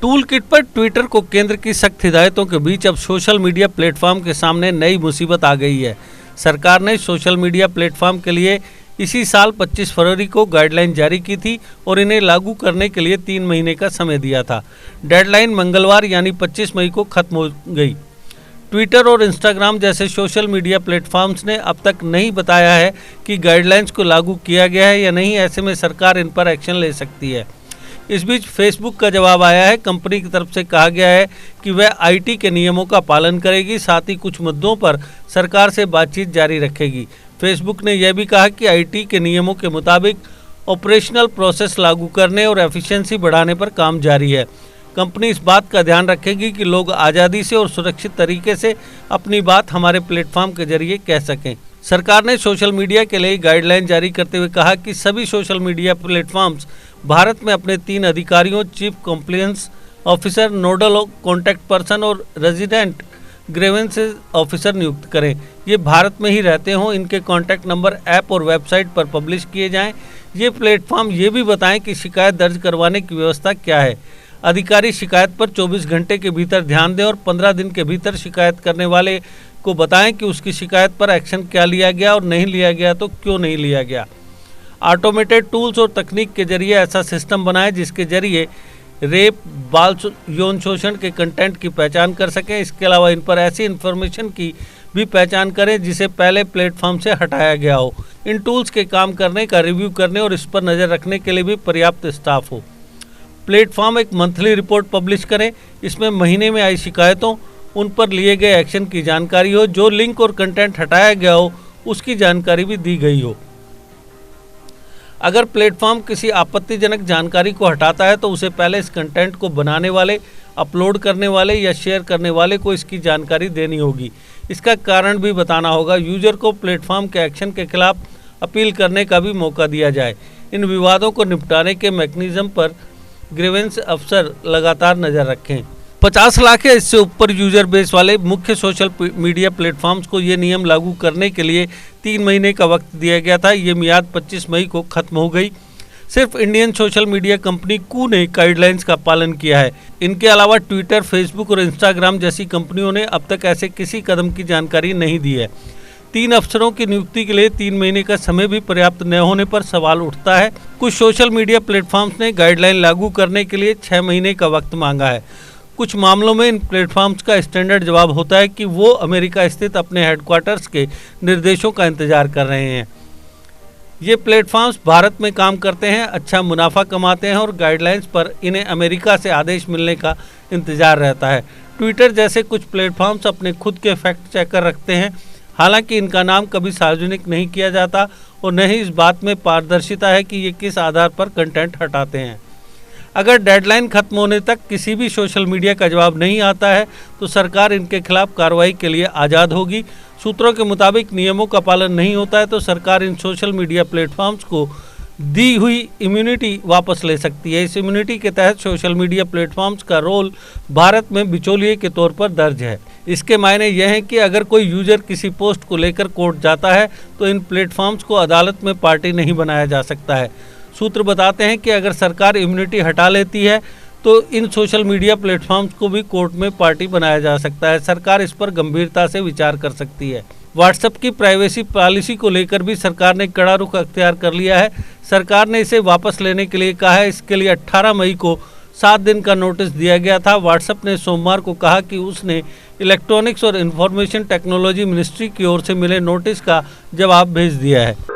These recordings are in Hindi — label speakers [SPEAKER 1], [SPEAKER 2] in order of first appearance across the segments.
[SPEAKER 1] टूल किट पर ट्विटर को केंद्र की सख्त हिदायतों के बीच अब सोशल मीडिया प्लेटफॉर्म के सामने नई मुसीबत आ गई है। सरकार ने सोशल मीडिया प्लेटफॉर्म के लिए इसी साल 25 फरवरी को गाइडलाइन जारी की थी और इन्हें लागू करने के लिए 3 महीने का समय दिया था। डेडलाइन मंगलवार यानी 25 मई को खत्म हो गई। ट्विटर और इंस्टाग्राम जैसे सोशल मीडिया प्लेटफॉर्म्स ने अब तक नहीं बताया है कि गाइडलाइंस को लागू किया गया है या नहीं। ऐसे में सरकार इन पर एक्शन ले सकती है। इस बीच फेसबुक का जवाब आया है। कंपनी की तरफ से कहा गया है कि वह आईटी के नियमों का पालन करेगी, साथ ही कुछ मुद्दों पर सरकार से बातचीत जारी रखेगी। फेसबुक ने यह भी कहा कि आईटी के नियमों के मुताबिक ऑपरेशनल प्रोसेस लागू करने और एफिशिएंसी बढ़ाने पर काम जारी है। कंपनी इस बात का ध्यान रखेगी कि लोग आज़ादी से और सुरक्षित तरीके से अपनी बात हमारे प्लेटफॉर्म के जरिए कह सकें। सरकार ने सोशल मीडिया के लिए गाइडलाइन जारी करते हुए कहा कि सभी सोशल मीडिया प्लेटफॉर्म्स भारत में अपने 3 अधिकारियों, chief compliance officer, nodal contact person और रेजिडेंट ग्रीवेंसेस ऑफिसर नियुक्त करें। ये भारत में ही रहते हों। इनके कॉन्टैक्ट नंबर ऐप और वेबसाइट पर पब्लिश किए जाएं। ये प्लेटफॉर्म ये भी बताएं कि शिकायत दर्ज करवाने की व्यवस्था क्या है। अधिकारी शिकायत पर 24 घंटे के भीतर ध्यान दें और 15 दिन के भीतर शिकायत करने वाले को बताएं कि उसकी शिकायत पर एक्शन क्या लिया गया और नहीं लिया गया तो क्यों नहीं लिया गया। ऑटोमेटेड टूल्स और तकनीक के जरिए ऐसा सिस्टम बनाएं जिसके जरिए रेप, बाल यौन शोषण के कंटेंट की पहचान कर सकें। इसके अलावा इन पर ऐसी इन्फॉर्मेशन की भी पहचान करें जिसे पहले प्लेटफॉर्म से हटाया गया हो। इन टूल्स के काम करने का रिव्यू करने और इस पर नज़र रखने के लिए भी पर्याप्त स्टाफ हो। प्लेटफॉर्म एक मंथली रिपोर्ट पब्लिश करें। इसमें महीने में आई शिकायतों, उन पर लिए गए एक्शन की जानकारी हो। जो लिंक और कंटेंट हटाया गया हो उसकी जानकारी भी दी गई हो। अगर प्लेटफॉर्म किसी आपत्तिजनक जानकारी को हटाता है तो उसे पहले इस कंटेंट को बनाने वाले, अपलोड करने वाले या शेयर करने वाले को इसकी जानकारी देनी होगी। इसका कारण भी बताना होगा। यूजर को प्लेटफॉर्म के एक्शन के खिलाफ अपील करने का भी मौका दिया जाए। इन विवादों को निपटाने के मैकेनिज्म पर ग्रीवेंस अफसर लगातार नज़र रखें। 50 लाख या इससे ऊपर यूजर बेस वाले मुख्य सोशल मीडिया प्लेटफॉर्म्स को ये नियम लागू करने के लिए 3 महीने का वक्त दिया गया था। ये मियाद 25 मई को खत्म हो गई। सिर्फ इंडियन सोशल मीडिया कंपनी कू ने गाइडलाइंस का पालन किया है। इनके अलावा ट्विटर, फेसबुक और इंस्टाग्राम जैसी कंपनियों ने अब तक ऐसे किसी कदम की जानकारी नहीं दी है। 3 अफसरों की नियुक्ति के लिए 3 महीने का समय भी पर्याप्त न होने पर सवाल उठता है। कुछ सोशल मीडिया प्लेटफॉर्म्स ने गाइडलाइन लागू करने के लिए 6 महीने का वक्त मांगा है। कुछ मामलों में इन प्लेटफॉर्म्स का स्टैंडर्ड जवाब होता है कि वो अमेरिका स्थित अपने हेडक्वार्टर्स के निर्देशों का इंतजार कर रहे हैं। ये प्लेटफॉर्म्स भारत में काम करते हैं, अच्छा मुनाफा कमाते हैं और गाइडलाइंस पर इन्हें अमेरिका से आदेश मिलने का इंतजार रहता है। ट्विटर जैसे कुछ प्लेटफॉर्म्स अपने खुद के फैक्ट चेकर रखते हैं। हालांकि इनका नाम कभी सार्वजनिक नहीं किया जाता और न ही इस बात में पारदर्शिता है कि ये किस आधार पर कंटेंट हटाते हैं। अगर डेडलाइन खत्म होने तक किसी भी सोशल मीडिया का जवाब नहीं आता है तो सरकार इनके खिलाफ कार्रवाई के लिए आज़ाद होगी। सूत्रों के मुताबिक नियमों का पालन नहीं होता है तो सरकार इन सोशल मीडिया प्लेटफॉर्म्स को दी हुई इम्यूनिटी वापस ले सकती है। इस इम्यूनिटी के तहत सोशल मीडिया प्लेटफॉर्म्स का रोल भारत में बिचौलिए के तौर पर दर्ज है। इसके मायने यह है कि अगर कोई यूजर किसी पोस्ट को लेकर कोर्ट जाता है तो इन प्लेटफॉर्म्स को अदालत में पार्टी नहीं बनाया जा सकता है। सूत्र बताते हैं कि अगर सरकार इम्यूनिटी हटा लेती है तो इन सोशल मीडिया प्लेटफॉर्म्स को भी कोर्ट में पार्टी बनाया जा सकता है। सरकार इस पर गंभीरता से विचार कर सकती है। व्हाट्सएप की प्राइवेसी पॉलिसी को लेकर भी सरकार ने कड़ा रुख अख्तियार कर लिया है। सरकार ने इसे वापस लेने के लिए कहा है। इसके लिए 18 मई को 7 दिन का नोटिस दिया गया था। व्हाट्सएप ने सोमवार को कहा कि उसने इलेक्ट्रॉनिक्स और इंफॉर्मेशन टेक्नोलॉजी मिनिस्ट्री की ओर से मिले नोटिस का जवाब भेज दिया है।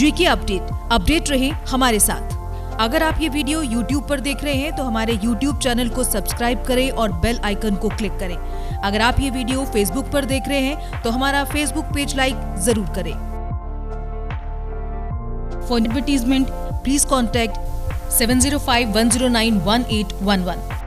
[SPEAKER 2] जीके अपडेट रहे हमारे साथ। अगर आप ये वीडियो YouTube पर देख रहे हैं तो हमारे YouTube चैनल को सब्सक्राइब करें और बेल आइकन को क्लिक करें। अगर आप ये वीडियो Facebook पर देख रहे हैं तो हमारा Facebook पेज लाइक जरूर करें। For advertisement please contact 705-109-1811।